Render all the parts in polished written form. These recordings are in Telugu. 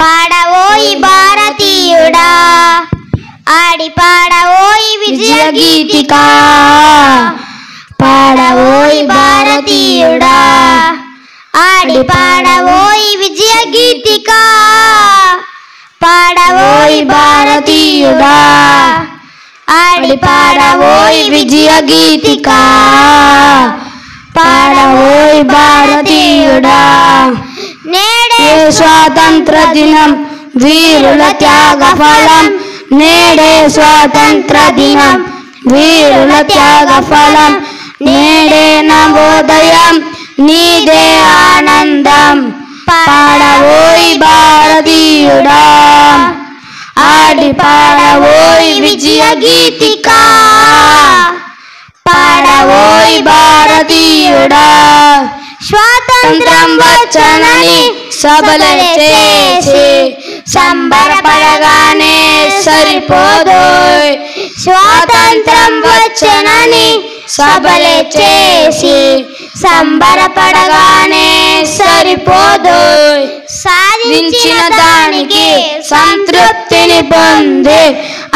పాడవోయి భారతీయుడా ఆడి పాడవోయి విజయ గీతిక పాడవోయి భారతీయుడా ఆడి పాడవోయి విజయ గీతిక పాడవోయి భారతీయుడా ఆడి పాడవోయి విజయ గీతిక పాడవోయి భారతీయుడా నేడే స్వాతంత్ర దినం వీరుల త్యాగ ఫలం నేడే స్వాతంత్ర దినం వీరుల త్యాగ ఫలం నేడే నవోదయం నీదే ఆనందం పాడవోయి భారతీయుడా ఆడి పాడవోయి విజయ గీతిక పాడవోయి భారతీయుడా స్వాతంత్రం వచ్చనని సభలు చేసి సంబరపడగానే సరిపోదోయ్ స్వాతంత్రం వచ్చనని సభలు చేసి సంబరపడగానే సరిపోదోయ్ సాధించిన దానికి సంతృప్తిని పొంది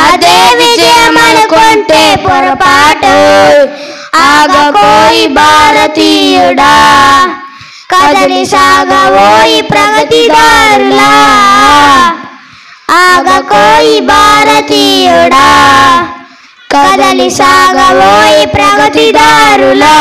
అదే విజయం అనుకుంటే పొరపాటు ఆగకోయి భారతీయుడా కదలి సాగవోయి ప్రగతిదారులా ఆగకోయి భారతీయుడా కదలి సాగవోయి ప్రగతిదారులా